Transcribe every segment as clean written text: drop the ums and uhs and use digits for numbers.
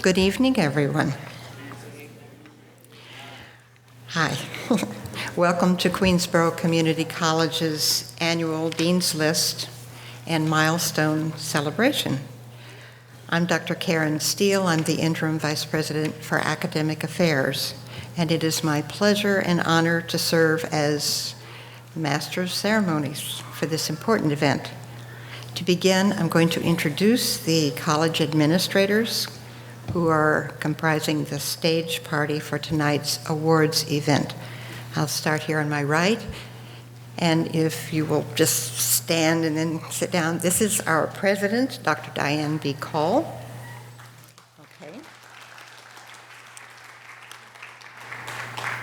Good evening, everyone. Hi. Welcome to Queensborough Community College's annual Dean's List and Milestone celebration. I'm Dr. Karen Steele. I'm the Interim Vice President for Academic Affairs, and it is my pleasure and honor to serve as Master of Ceremonies for this important event. To begin, I'm going to introduce the college administrators who are comprising the stage party for tonight's awards event. I'll start here on my right, and if you will just stand and then sit down. This is our president, Dr. Diane B. Okay.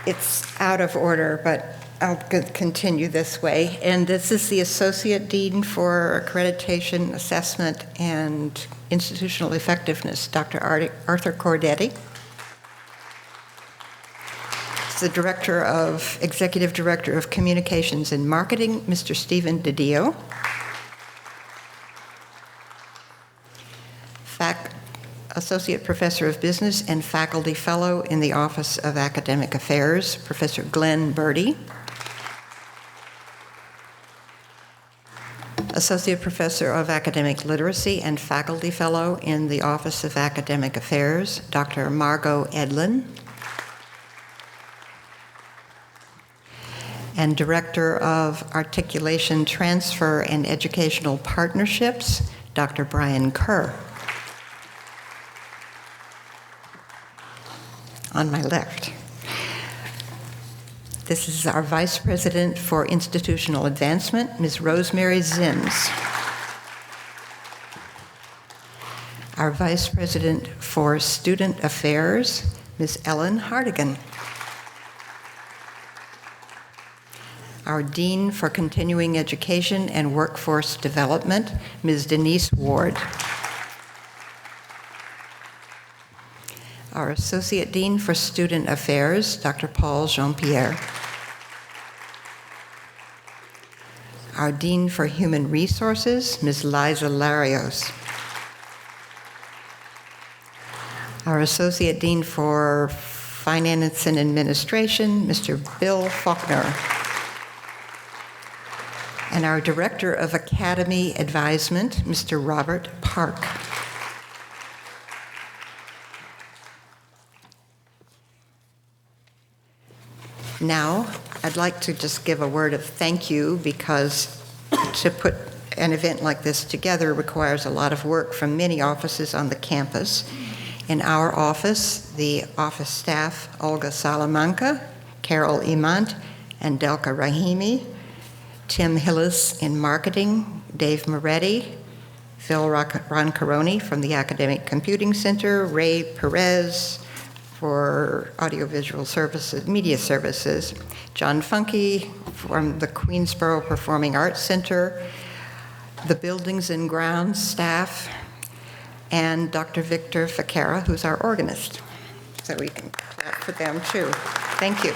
It's out of order, but I'll continue this way. And this is the Associate Dean for Accreditation, Assessment, and Institutional Effectiveness, Dr. Arthur Cordetti. The Executive Director of Communications and Marketing, Mr. Stephen DiDio. Associate Professor of Business and Faculty Fellow in the Office of Academic Affairs, Professor Glenn Birdie. Associate Professor of Academic Literacy and Faculty Fellow in the Office of Academic Affairs, Dr. Margot Edlin. And Director of Articulation, Transfer, and Educational Partnerships, Dr. Brian Kerr. On my left. This is our Vice President for Institutional Advancement, Ms. Rosemary Zims. Our Vice President for Student Affairs, Ms. Ellen Hardigan. Our Dean for Continuing Education and Workforce Development, Ms. Denise Ward. Our Associate Dean for Student Affairs, Dr. Paul Jean-Pierre. Our Dean for Human Resources, Ms. Liza Larios. Our Associate Dean for Finance and Administration, Mr. Bill Faulkner. And our Director of Academy Advisement, Mr. Robert Park. Now, I'd like to just give a word of thank you, because to put an event like this together requires a lot of work from many offices on the campus. In our office, the office staff, Olga Salamanca, Carol Imant, and Delka Rahimi, Tim Hillis in marketing, Dave Moretti, Phil Roncaroni from the Academic Computing Center, Ray Perez for audiovisual services, media services, John Funke from the Queensborough Performing Arts Center, the Buildings and Grounds staff, and Dr. Victor Ficara, who's our organist. So we can clap for them too. Thank you.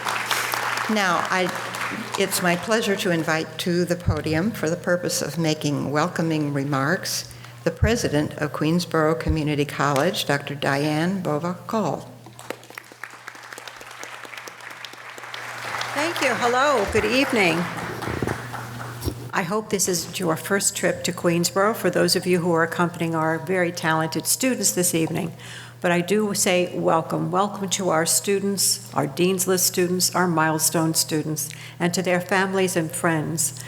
Now, it's my pleasure to invite to the podium, for the purpose of making welcoming remarks, the president of Queensborough Community College, Dr. Diane Bova-Call. Thank you. Hello. Good evening. I hope this is your first trip to Queensborough, for those of you who are accompanying our very talented students this evening. But I do say welcome. Welcome to our students, our Dean's List students, our Milestone students, and to their families and friends.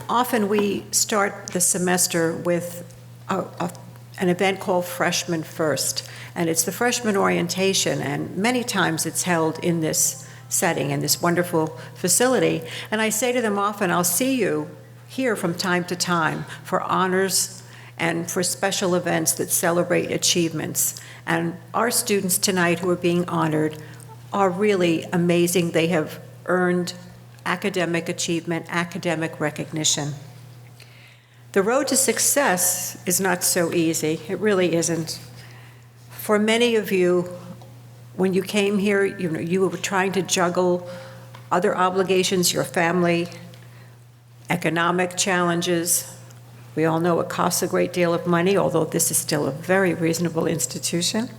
Often we start the semester with an event called Freshman First, and it's the freshman orientation, and many times it's held in this setting, in this wonderful facility. And I say to them often, I'll see you here from time to time for honors and for special events that celebrate achievements. And our students tonight who are being honored are really amazing. They have earned academic achievement, academic recognition. The road to success is not so easy. It really isn't. For many of you, when you came here, you were trying to juggle other obligations, your family, economic challenges. We all know it costs a great deal of money, although this is still a very reasonable institution.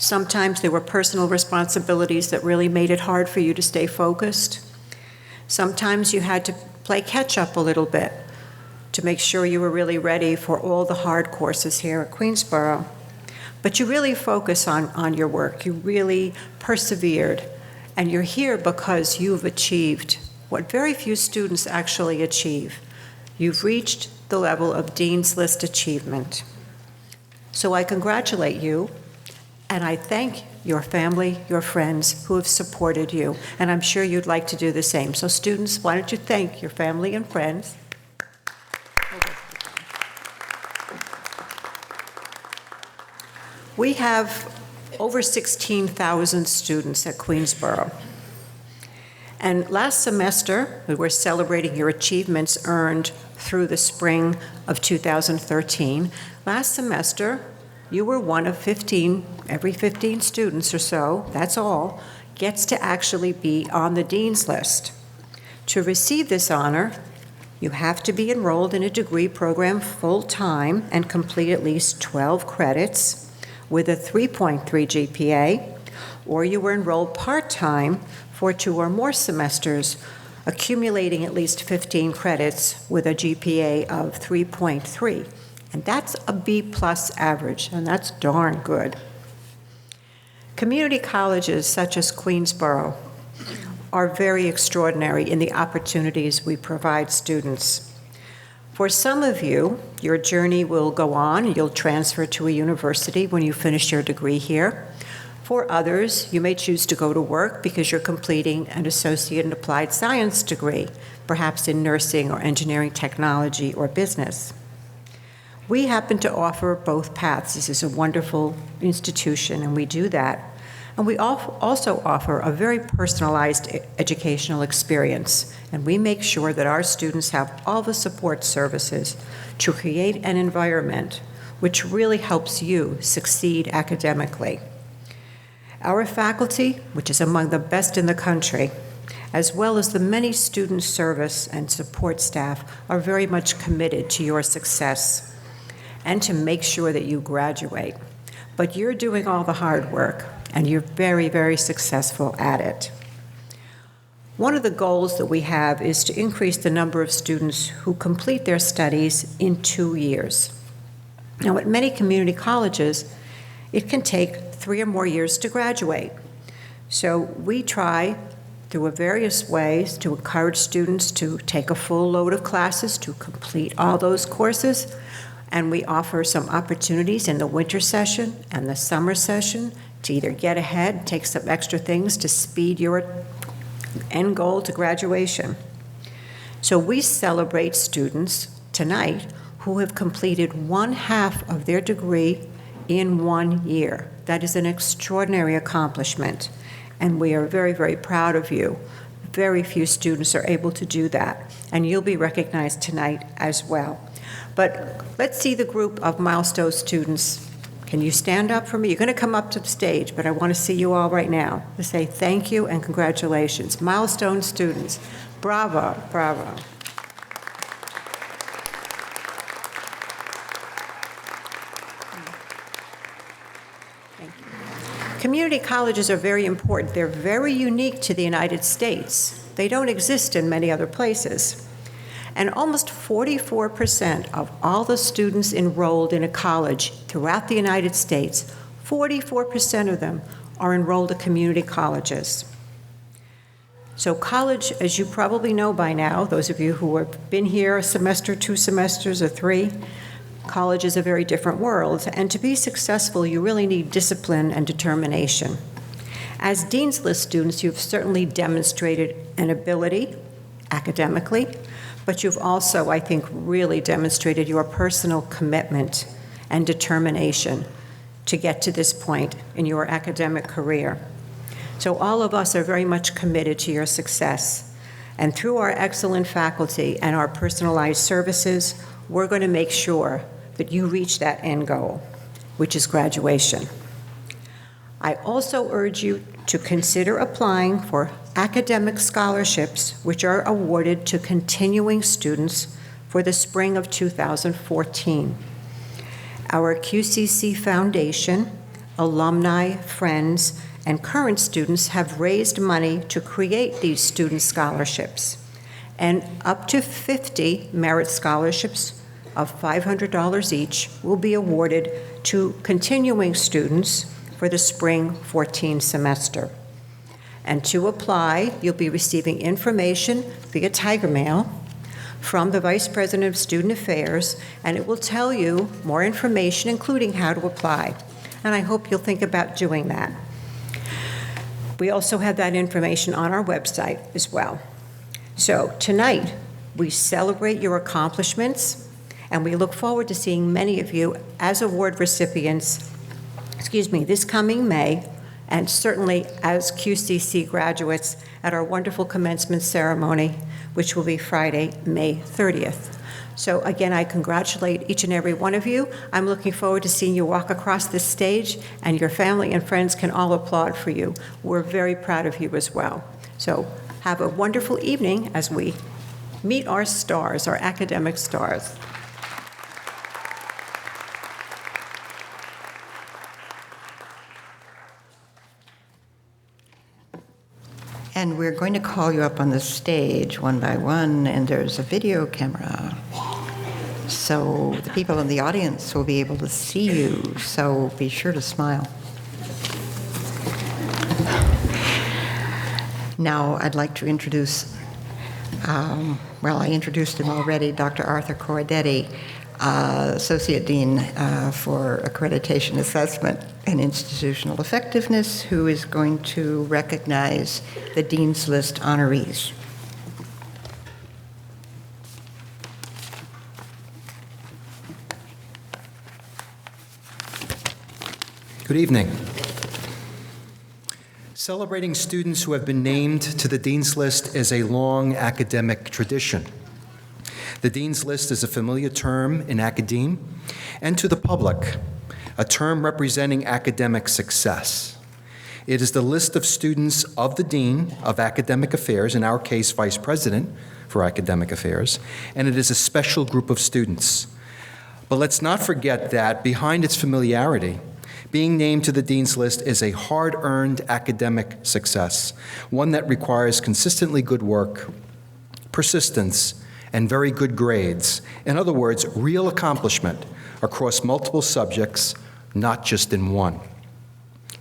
Sometimes there were personal responsibilities that really made it hard for you to stay focused. Sometimes you had to play catch-up a little bit to make sure you were really ready for all the hard courses here at Queensborough. But you really focus on your work. You really persevered. And you're here because you've achieved what very few students actually achieve. You've reached the level of Dean's List achievement. So I congratulate you, and I thank your family, your friends who have supported you, and I'm sure you'd like to do the same. So students, why don't you thank your family and friends? We have over 16,000 students at Queensborough. And last semester, we were celebrating your achievements earned through the spring of 2013. Last semester, you were one of 15, every 15 students or so, that's all, gets to actually be on the Dean's List. To receive this honor, you have to be enrolled in a degree program full-time and complete at least 12 credits with a 3.3 GPA, or you were enrolled part-time for 2 or more semesters, accumulating at least 15 credits with a GPA of 3.3. And that's a B+ average, and that's darn good. Community colleges such as Queensborough are very extraordinary in the opportunities we provide students. For some of you, your journey will go on. You'll transfer to a university when you finish your degree here. For others, you may choose to go to work because you're completing an associate in applied science degree, perhaps in nursing or engineering technology or business. We happen to offer both paths. This is a wonderful institution, and we do that. And we also offer a very personalized educational experience, and we make sure that our students have all the support services to create an environment which really helps you succeed academically. Our faculty, which is among the best in the country, as well as the many student service and support staff, are very much committed to your success and to make sure that you graduate. But you're doing all the hard work, and you're very, very successful at it. One of the goals that we have is to increase the number of students who complete their studies in 2 years. Now, at many community colleges, it can take 3 or more years to graduate. So we try through various ways to encourage students to take a full load of classes, to complete all those courses, and we offer some opportunities in the winter session and the summer session to either get ahead, take some extra things to speed your end goal to graduation. So we celebrate students tonight who have completed 1/2 of their degree in 1 year. That is an extraordinary accomplishment, and we are very, very proud of you. Very few students are able to do that, and you'll be recognized tonight as well. But let's see the group of Milestones students. Can you stand up for me? You're going to come up to the stage, but I want to see you all right now to say thank you and congratulations. Milestone students, bravo, bravo. Thank you. Community colleges are very important. They're very unique to the United States. They don't exist in many other places. And almost 44% of all the students enrolled in a college throughout the United States, 44% of them are enrolled at community colleges. So college, as you probably know by now, those of you who have been here a semester, 2 semesters, or 3, college is a very different world. And to be successful, you really need discipline and determination. As Dean's List students, you've certainly demonstrated an ability academically, but you've also, I think, really demonstrated your personal commitment and determination to get to this point in your academic career. So all of us are very much committed to your success. And through our excellent faculty and our personalized services, we're going to make sure that you reach that end goal, which is graduation. I also urge you to consider applying for academic scholarships, which are awarded to continuing students for the spring of 2014. Our QCC Foundation alumni, friends, and current students have raised money to create these student scholarships. And up to 50 merit scholarships of $500 each will be awarded to continuing students for the spring 14 semester. And to apply, you'll be receiving information via Tiger Mail from the Vice President of Student Affairs, and it will tell you more information, including how to apply. And I hope you'll think about doing that. We also have that information on our website as well. So tonight, we celebrate your accomplishments, and we look forward to seeing many of you as award recipients, this coming May, and certainly as QCC graduates at our wonderful commencement ceremony, which will be Friday, May 30th. So again, I congratulate each and every one of you. I'm looking forward to seeing you walk across this stage, and your family and friends can all applaud for you. We're very proud of you as well. So have a wonderful evening as we meet our stars, our academic stars. And we're going to call you up on the stage one by one, and there's a video camera. So the people in the audience will be able to see you, so be sure to smile. Now I'd like to introduce, I introduced him already, Dr. Arthur Corradetti, Associate Dean for Accreditation Assessment and Institutional Effectiveness, who is going to recognize the Dean's List honorees. Good evening. Celebrating students who have been named to the Dean's List is a long academic tradition. The Dean's List is a familiar term in academe and to the public, a term representing academic success. It is the list of students of the Dean of Academic Affairs, in our case, Vice President for Academic Affairs, and it is a special group of students. But let's not forget that behind its familiarity, being named to the Dean's List is a hard-earned academic success, one that requires consistently good work, persistence, and very good grades. In other words, real accomplishment across multiple subjects, not just in one.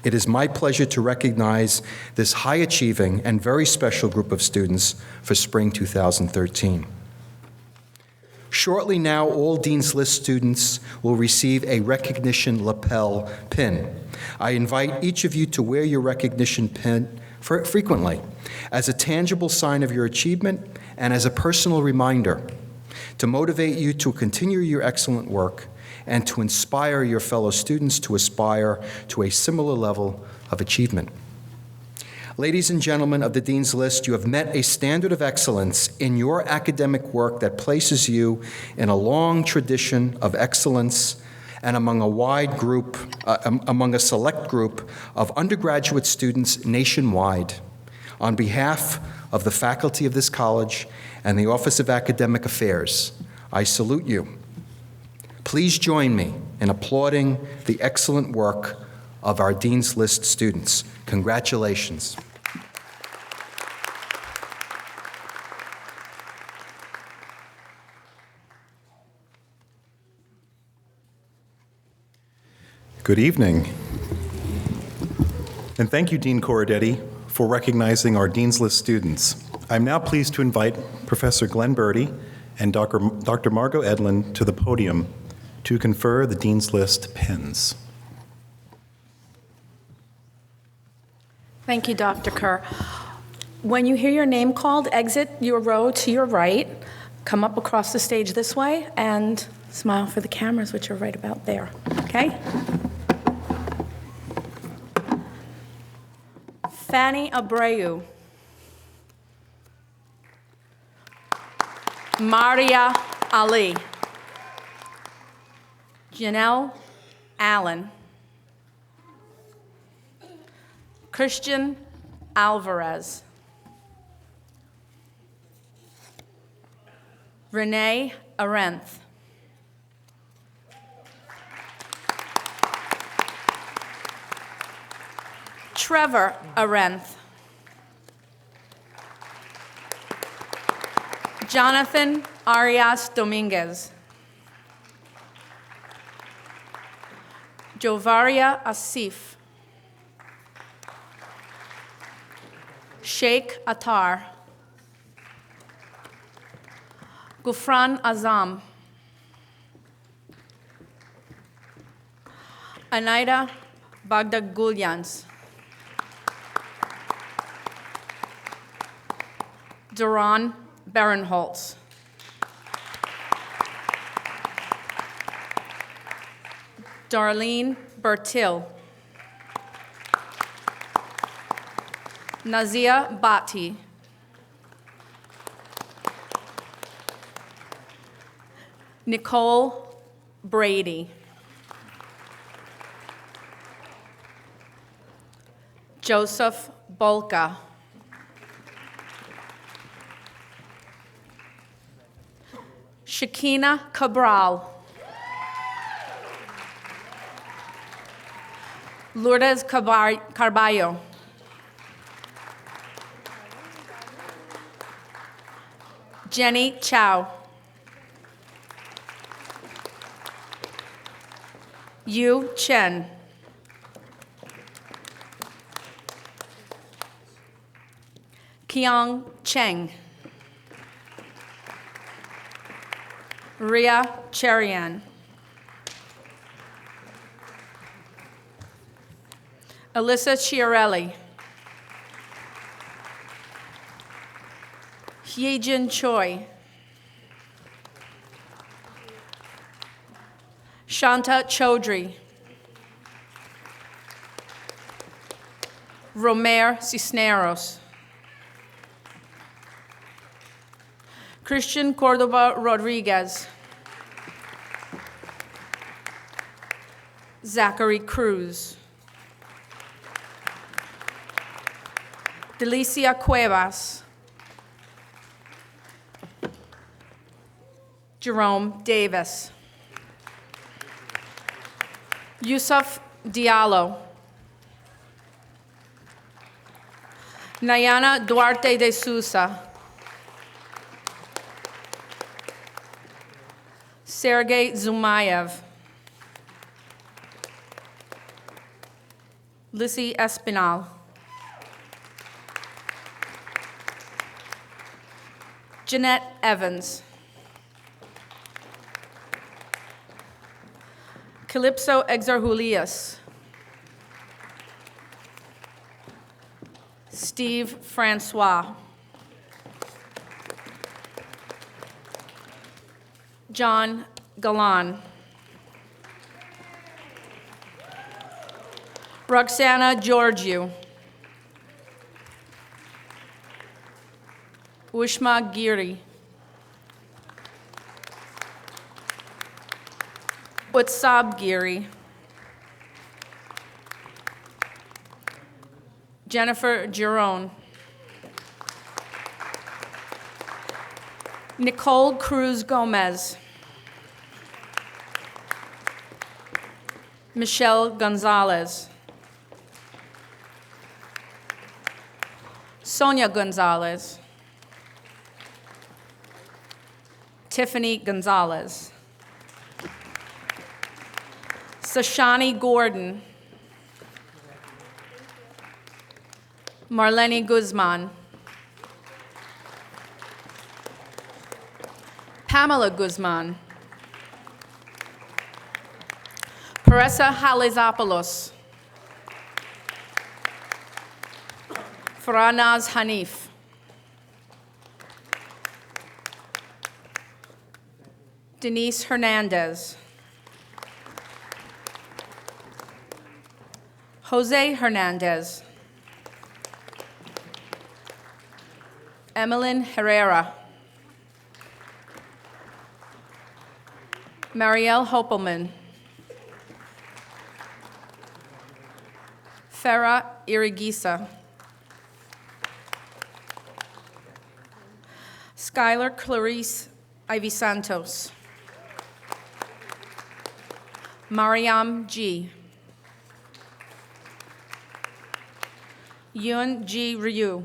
It is my pleasure to recognize this high-achieving and very special group of students for spring 2013. Shortly now, all Dean's List students will receive a recognition lapel pin. I invite each of you to wear your recognition pin frequently as a tangible sign of your achievement and as a personal reminder to motivate you to continue your excellent work and to inspire your fellow students to aspire to a similar level of achievement. Ladies and gentlemen of the Dean's List, you have met a standard of excellence in your academic work that places you in a long tradition of excellence and among a select group of undergraduate students nationwide. On behalf of the faculty of this college and the Office of Academic Affairs, I salute you. Please join me in applauding the excellent work of our Dean's List students. Congratulations. Good evening. And thank you, Dean Corradetti, for recognizing our Dean's List students. I'm now pleased to invite Professor Glenn Birdie and Dr. Margot Edlin to the podium to confer the Dean's List pins. Thank you, Dr. Kerr. When you hear your name called, exit your row to your right, come up across the stage this way, and smile for the cameras, which are right about there, okay? Fanny Abreu. Maria Ali. Janelle Allen. Christian Alvarez. Renee Arenth. Trevor Arenth. Jonathan Arias Dominguez. Jovaria Asif. Sheikh Attar. Gufran Azam. Anaida Bagdagulyans. Duran Barinholtz. Darlene Bertil. Nazia Bhatti. Nicole Brady. Joseph Bolka. Shakina Cabral. Lourdes Carballo. Jenny Chow. Yu Chen. Kiang Cheng. Ria Cherian. Alyssa Chiarelli. Hyejin Choi. Shanta Chaudhry. Romer Cisneros. Christian Cordoba Rodriguez. Zachary Cruz. Delicia Cuevas. Jerome Davis. Yusuf Diallo. Nayana Duarte de Sousa. Sergey Zumayev. Lissy Espinal. Jeanette Evans. Calypso Exarjulius. Steve Francois. John Galan. Roxana Georgiou. Ushma Giri. Utsab Giri. Jennifer Giron. Nicole Cruz Gomez. Michelle Gonzalez. Sonia Gonzalez. Tiffany Gonzalez. Sashani Gordon. Marlene Guzman. Pamela Guzman. Paressa Halizopoulos. Faranaz Hanif. Denise Hernandez. Jose Hernandez. Emeline Herrera. Marielle Hopelman. Farah Irigisa. Skylar Clarice Ivy Santos. Mariam G. Yoon Ji Ryu.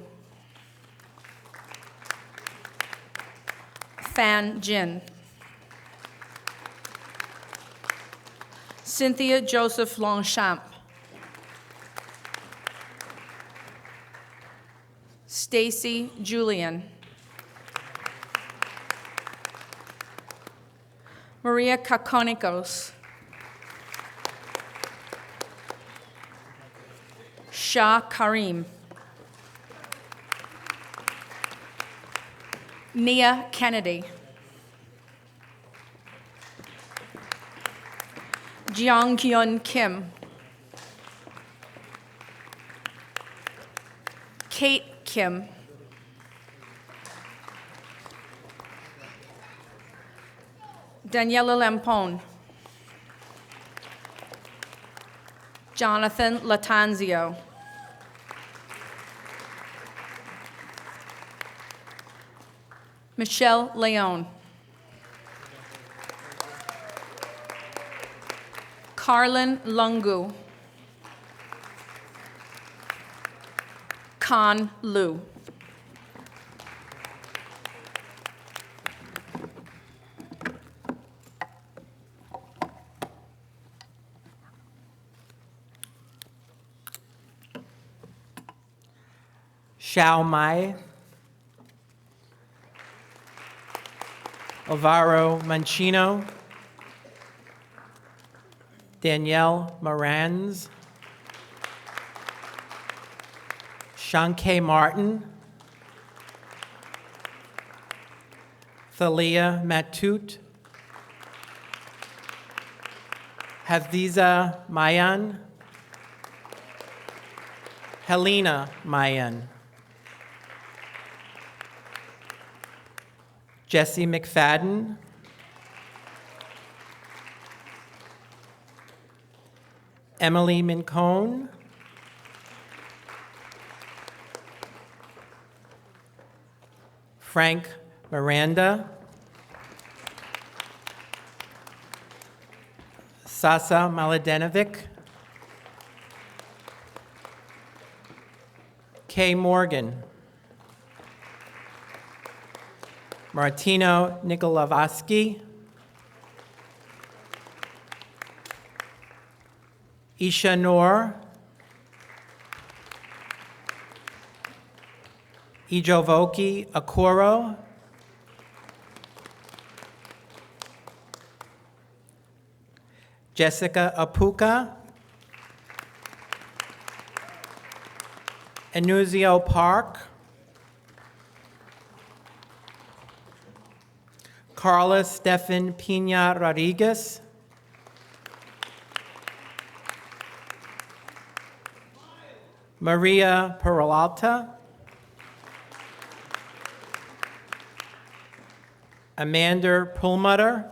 Fan Jin. Cynthia Joseph Longchamp. Stacy Julian. Maria Kakonikos. Shah Karim. Nia Kennedy. Jeong Kyun Kim. Kate Kim. Daniela Lampone. Jonathan Latanzio. Michelle Leone. Carlin Lungu. Khan Lu. Xiao Mai, Alvaro Mancino, Danielle Moranz, Shanke Martin, Thalia Matut, Hadiza Mayan, Helena Mayan, Jesse McFadden, Emily Mincone, Frank Miranda, Sasa Maladenovic, Kay Morgan, Martino Nikolavsky, Isha Noor, Ijovoki Akoro, Jessica Apuka, Anuzio Park, Carla Stefan Pina Rodriguez, Maria Peralta, Amanda Perlmutter,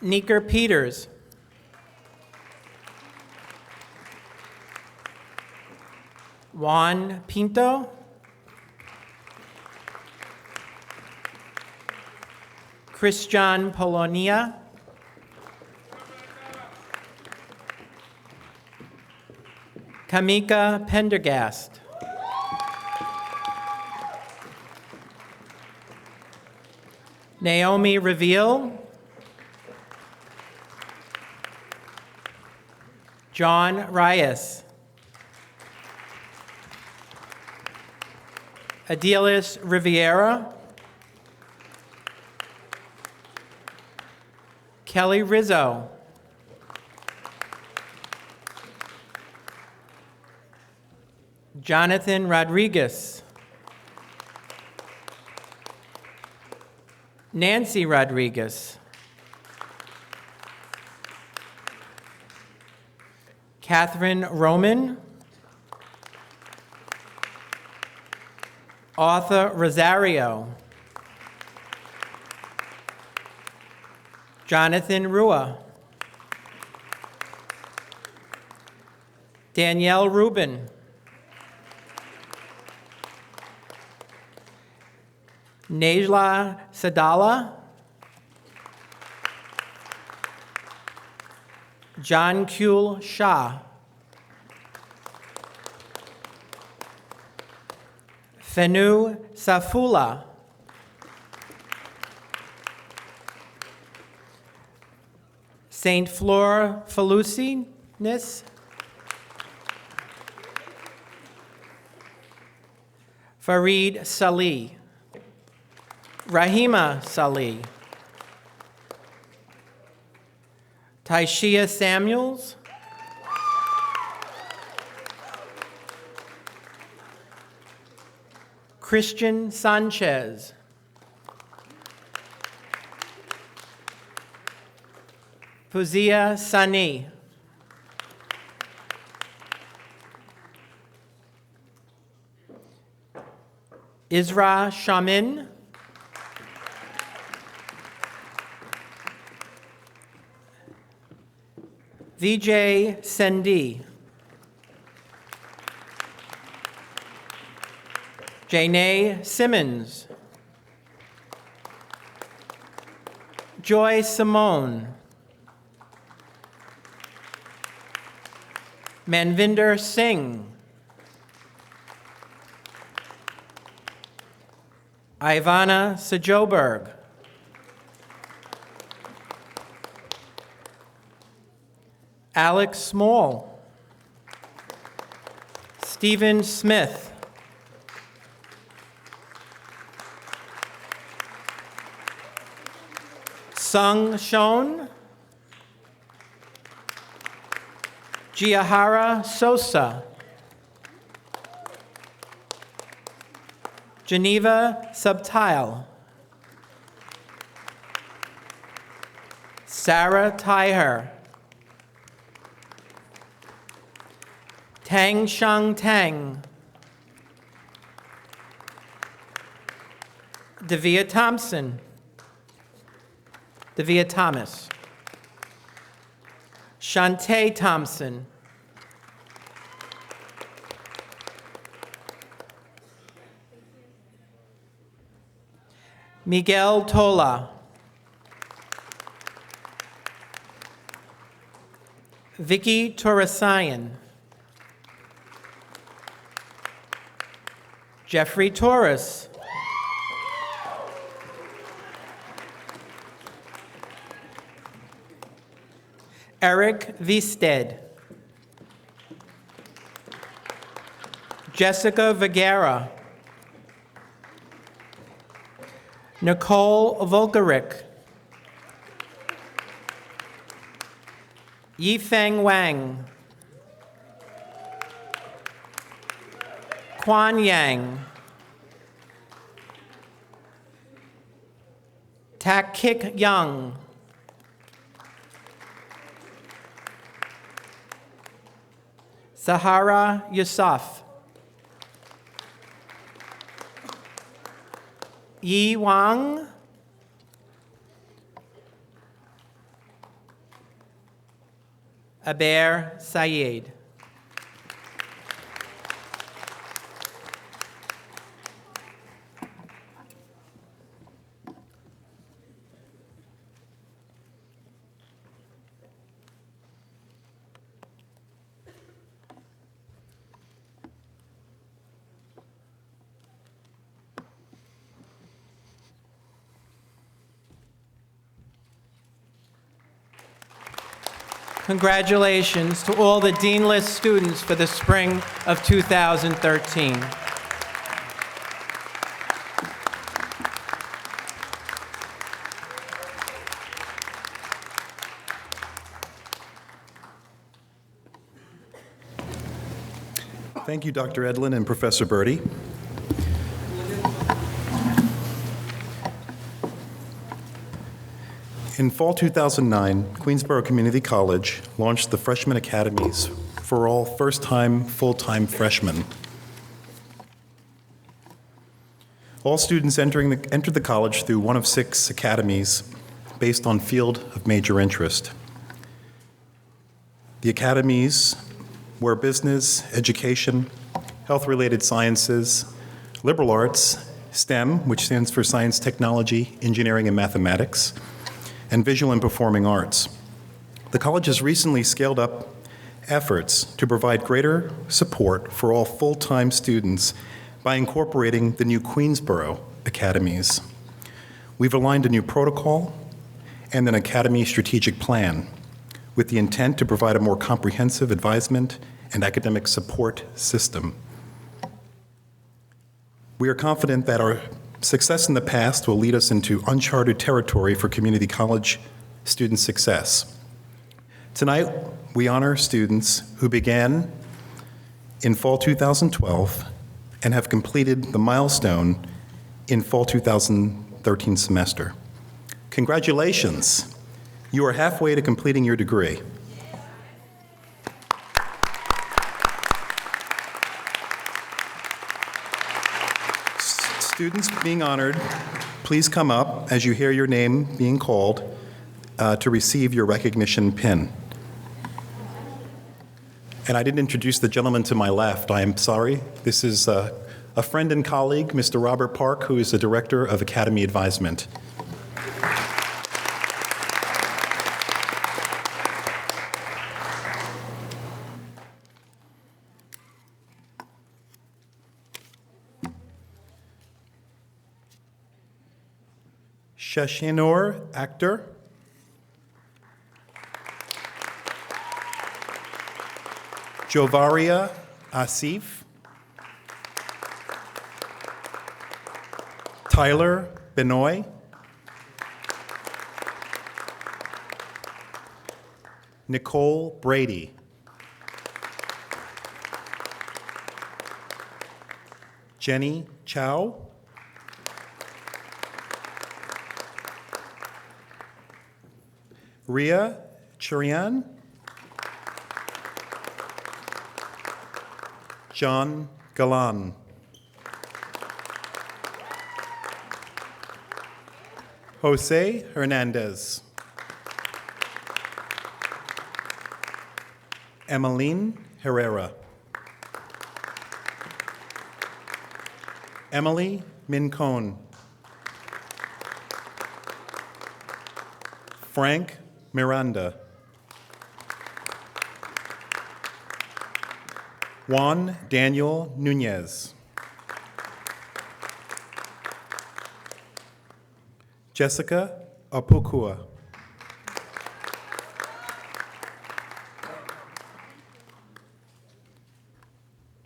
Neeker Peters, Juan Pinto, Christian Polonia, Kamika Pendergast, Naomi Reveal, John Reyes, Adelis Riviera, Kelly Rizzo, Jonathan Rodriguez, Nancy Rodriguez, Catherine Roman, Arthur Rosario, Jonathan Rua, Danielle Rubin, Nejla Sadala, John Kul Shah. Fenu Safula. Saint Fleur Felucinis. Farid Salih. Rahima Salih. Taishia Samuels. Christian Sanchez. Fuzia Sani. Isra Shamin. Vijay Sendi. Janae Simmons. Joy Simone. Manvinder Singh. Ivana Sajoberg. Alex Small. Stephen Smith. Sung Shon. Giahara Sosa. Geneva Subtile. Sarah Tyher. Tang Shang Tang. Devia Thompson. Devia Thomas. Shantae Thompson. Miguel Tola. Vicky Torresayan. Jeffrey Torres. Eric Visted. Jessica Vergara. Nicole Volkerick. Yifeng Wang. Quan Yang. Tak Kik Young. Sahara Yusuf. Yi Wang. Aber Sayed. Congratulations to all the Deanless students for the spring of 2013. Thank you, Dr. Edlin and Professor Birdie. In fall 2009, Queensborough Community College launched the Freshman Academies for all first-time, full-time freshmen. All students entered the college through one of 6 academies based on field of major interest. The academies were business, education, health-related sciences, liberal arts, STEM, which stands for science, technology, engineering, and mathematics, and visual and performing arts. the college has recently scaled up efforts to provide greater support for all full-time students by incorporating the new Queensborough academies. We've aligned a new protocol and an academy strategic plan with the intent to provide a more comprehensive advisement and academic support system. We are confident that our success in the past will lead us into uncharted territory for community college student success. Tonight, we honor students who began in fall 2012 and have completed the milestone in fall 2013 semester. Congratulations. You are halfway to completing your degree. Students being honored, please come up as you hear your name being called to receive your recognition pin. And I didn't introduce the gentleman to my left. I am sorry. This is a friend and colleague, Mr. Robert Park, who is the Director of Academy Advisement. Shashinor, actor. Jovaria Asif. Tyler Benoit. Nicole Brady. Jenny Chow. Ria Cherian. John Galan. Jose Hernandez. Emmeline Herrera. Emily Mincone. Frank Miranda. Juan Daniel Nunez. Jessica Apukua.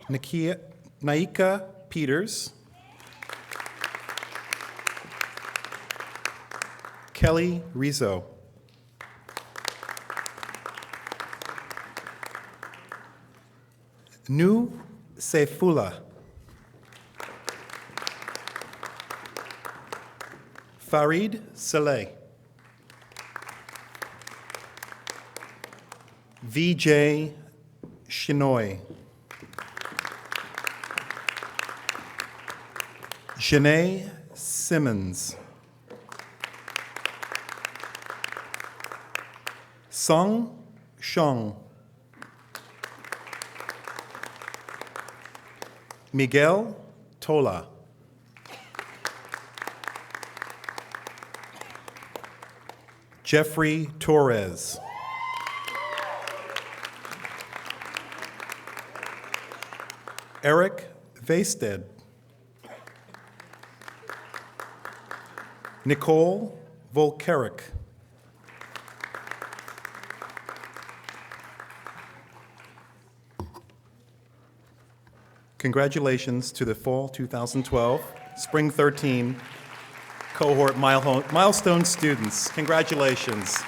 Naika Peters. Kelly Rizzo. Nu Seifula. Farid Saleh. VJ Shinoy. Janae Simmons. Sung Shong. Miguel Tola. Jeffrey Torres. Eric Vasted. Nicole Volkeric. Congratulations to the Fall 2012, Spring 13 cohort milestone students. Congratulations.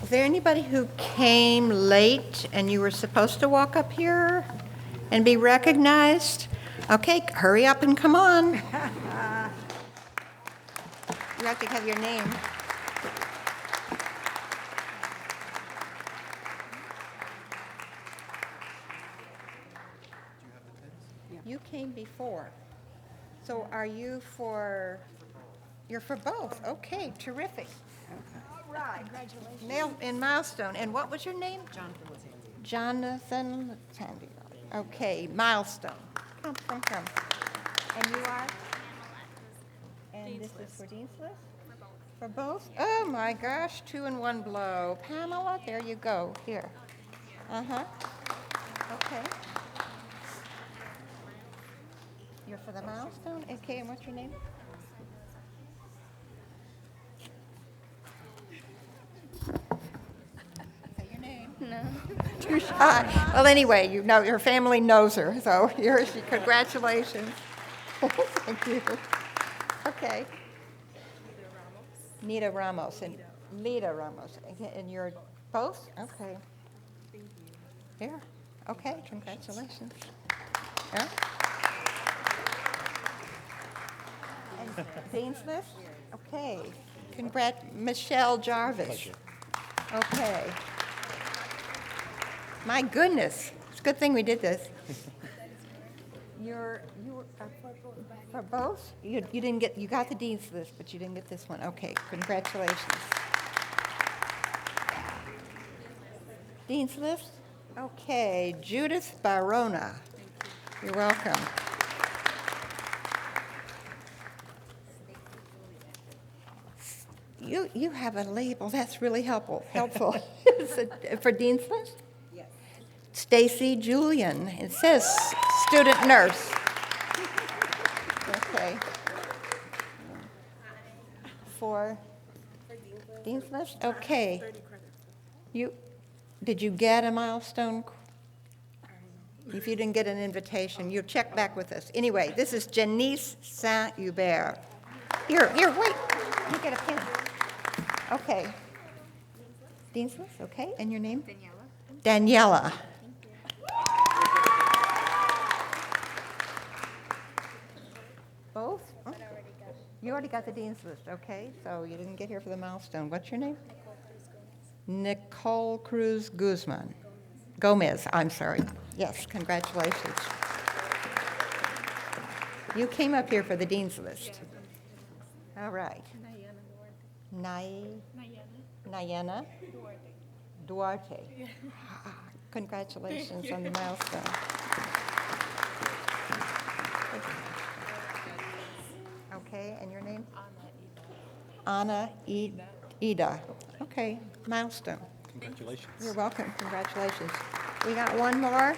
Is there anybody who came late and you were supposed to walk up here and be recognized? Okay, hurry up and come on. You have to have your name. You came before. So are you for, you're for both? Okay, terrific. All right. Congratulations. In Milestone. And what was your name? Jonathan Tandy. Okay, Milestone. Come. And you are? And this is for Dean's List? For both? Oh my gosh, 2 in 1 blow. Pamela, there you go. Here. Uh-huh. Okay. You're for the Milestone? Okay, and what's your name? Say your name. No. Too shy. Well, anyway, you know, your family knows her, so congratulations. Thank you. Okay. Nita Ramos and Lita Ramos. And you're both? Okay. Here. Okay, congratulations. Yeah. And Dean's List? Okay. Michelle Jarvis. Okay. My goodness. It's a good thing we did this. You were for both? You didn't get, you got the Dean's List, but you didn't get this one. Okay, congratulations. Dean's List? Okay, Judith Barona. You're welcome. You have a label. That's really helpful. Is it for Dean's List? Yes. Stacy Julian. It says student nurse. Okay. For Dean's List? Okay. Did you get a milestone? If you didn't get an invitation, you check back with us. Anyway, this is Janice Saint-Hubert. Here, wait. You get a pen. Okay. Dean's List, okay. And your name? Daniela. Both? Oh. You already got the Dean's List, okay. So you didn't get here for the milestone. What's your name? Nicole Cruz Guzman. Gomez, I'm sorry. Yes, congratulations. You came up here for the Dean's List. All right. Nayana Duarte. Congratulations on the milestone. Okay, and your name? Anna Ida. Okay, milestone. Congratulations. You're welcome. Congratulations. We got one more.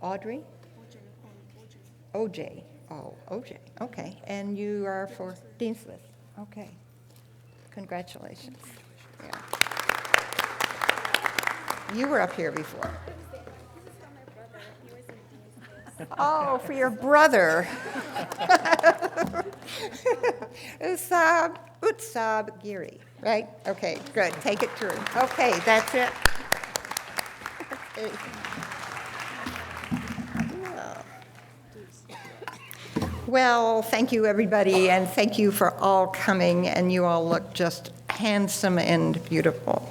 Audrey? OJ. Oh, OJ. Okay. And you are for Dean's List. Okay. Congratulations. Yeah. You were up here before. Oh, for your brother. Utsab Giri, right? Okay, good. Take it through. Okay, that's it. Okay. Well, thank you, everybody, and thank you for all coming, and you all look just handsome and beautiful.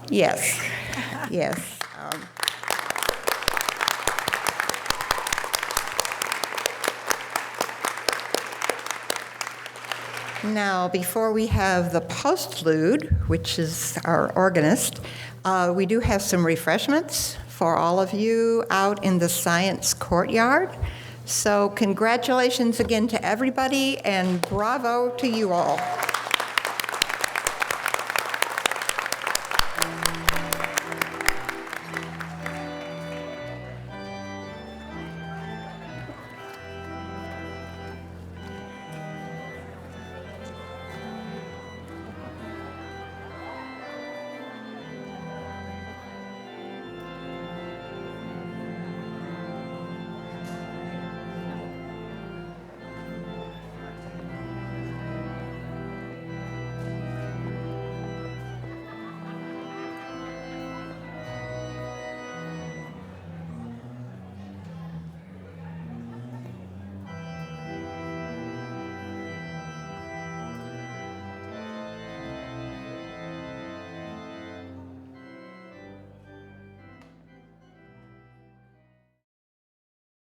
Yes, yes. Now, before we have the postlude, which is our organist, we do have some refreshments for all of you out in the science courtyard. So congratulations again to everybody, and bravo to you all.